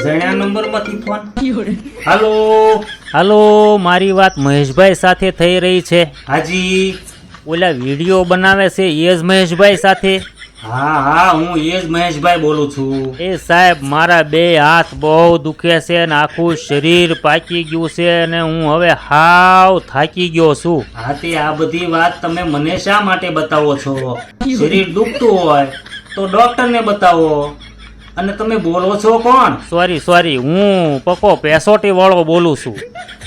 અજાણ્યા નંબરમાંથી ફોન. હાલો. હાલો, મારી વાત મહેશભાઈ સાથે થઈ રહી છે? હાજી. ઓલા વિડીયો બનાવે છે એ જ મહેશભાઈ સાથે? હા હું એ જ મહેશભાઈ બોલું છું. એ સાહેબ, મારા બે હાથ બહુ દુખે છે ને આખું શરીર પાકી ગયું છે અને હું હવે હાવ થાકી ગયો છું. હા તે આ બધી વાત તમે મને શા માટે બતાવો છો? શરીર દુખતું હોય તો ડોક્ટરને બતાવો. અને તમે બોલો છો કોણ? સોરી, હું પકો પેસોટી વાળો બોલું છું.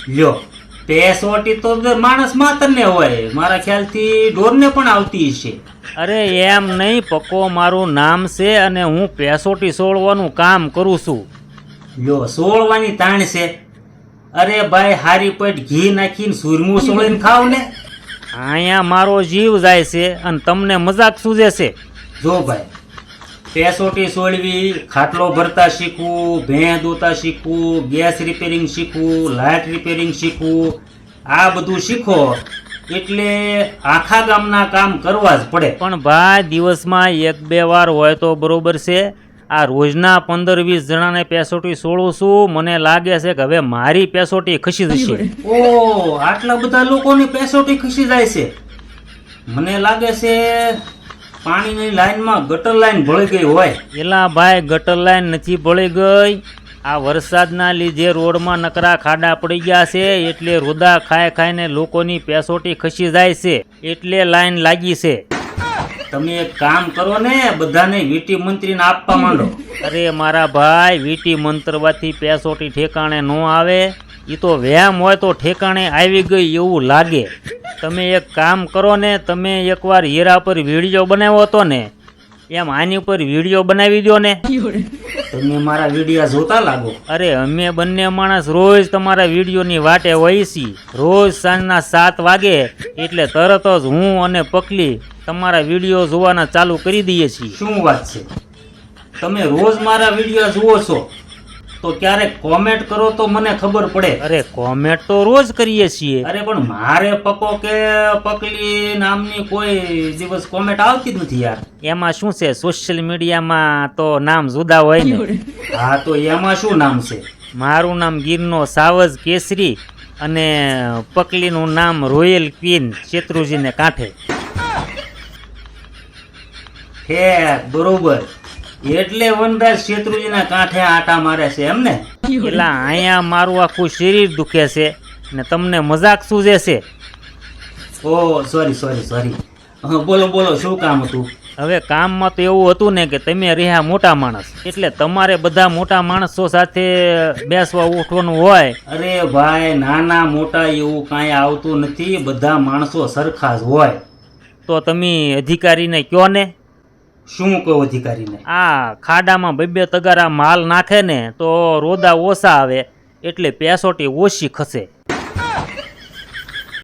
લ્યો, પેસોટી તો માણસ માત્ર ને હોય, મારા ખ્યાલથી ઢોરને પણ આવતી હશે. અરે એમ નહીં પકો, મારું નામ છે અને હું પેસોટી સોળવાનું કામ કરું છું. લ્યો, સોળવાની તાણ છે? અરે ભાઈ, હારી પેટ ઘી નાખીને સુરમું સોળીને ખાવ ને. અહીંયા મારો જીવ જાય છે અને તમને મજાક સૂજે છે. જો ભાઈ, પેસોટી સોળવી, ખાટલો ભરતા શીખવું, ભેં દોતા શીખવું, ગેસ રિપેરિંગ શીખવું, લાઇટ રિપેરિંગ શીખવું, આ બધું શીખો એટલે આખા ગામના કામ કરવા જ પડે. પણ ભાઈ, દિવસમાં 1-2 વાર હોય તો બરોબર છે. આ રોજના 15-20 જણાને પેસોટી સોળું છું. મને લાગે છે કે હવે મારી પેસોટી ખસી જશે. ઓ, આટલા બધા લોકોની પેસોટી ખસી જાય છે? મને લાગે છે પાણીની લાઈનમાં ગટર લાઈન ભળી ગઈ હોય. એલા ભાઈ, ગટર લાઈન નથી ભળી ગઈ. આ વરસાદના લીધે રોડમાં નકરા ખાડા પડી ગયા છે એટલે રોદા ખાઈને લોકોની પેસોટી ખસી જાય છે એટલે લાઈન લાગી છે. તમે એક કામ કરો ને, બધાને વીટી મંત્રીને આપવા માંડો. અરે મારા ભાઈ, વીટી મંત્રવાથી પેસોટી ઠેકાણે ન આવે. એ તો વ્યાયામ હોય તો ઠેકાણે આવી ગઈ એવું લાગે. તમે એક કામ કરો ને, તમે એકવાર હીરા પર વિડીયો બનાવ્યો હતો ને, એમ આની ઉપર વિડીયો બનાવી દો ને. તમે મારા વિડીયો જોતા લાગો. અરે અમે બંને માણસ રોજ તમારા વિડીયોની વાટે હોય છીએ. રોજ સાંજના 7 વાગે એટલે તરત જ હું અને પકલી તમારા વિડીયો જોવાના ચાલુ કરી દઈએ છીએ. શું વાત છે? તમે રોજ મારા વિડીયો જુઓ છો તો ક્યારેક કોમેન્ટ કરો તો મને ખબર પડે. અરે કોમેન્ટ તો રોજ કરીએ છીએ. અરે પણ મારે પકો કે પકલી નામની કોઈ દિવસ કોમેન્ટ આવતી જ નથી યાર. એમાં શું છે, સોશિયલ મીડિયામાં તો નામ જુદા હોય ને. હા તો એમાં શું નામ છે? મારું નામ ગીરનો સાવજ કેસરી અને પકલીનું નામ રોયલ ક્વીન શેત્રુજીને કાંઠે. હે, બરોબર. એટલે વનરાજ શેત્રુજીના કાંઠે આટા મારે છે એમ ને? એટલે અહીંયા મારું આખું શરીર દુખે છે ને તમને મજાક સૂજે છે. ઓ સોરી. બોલો શું કામ હતું? હવે કામમાં તો એવું હતું ને કે તમે રહ્યા મોટા માણસ એટલે તમારે બધા મોટા માણસો સાથે બેસવા ઉઠવાનું હોય. અરે ભાઈ, નાના મોટા એવું કાંઈ આવતું નથી, બધા માણસો સરખા જ હોય. તો તમે અધિકારીને કયો ને. શું કહો અધિકારીને? આ ખાડામાં 2-2 તગારા માલ નાખે ને તો રોદા ઓછા આવે એટલે પેસોટી ઓછી ખસે.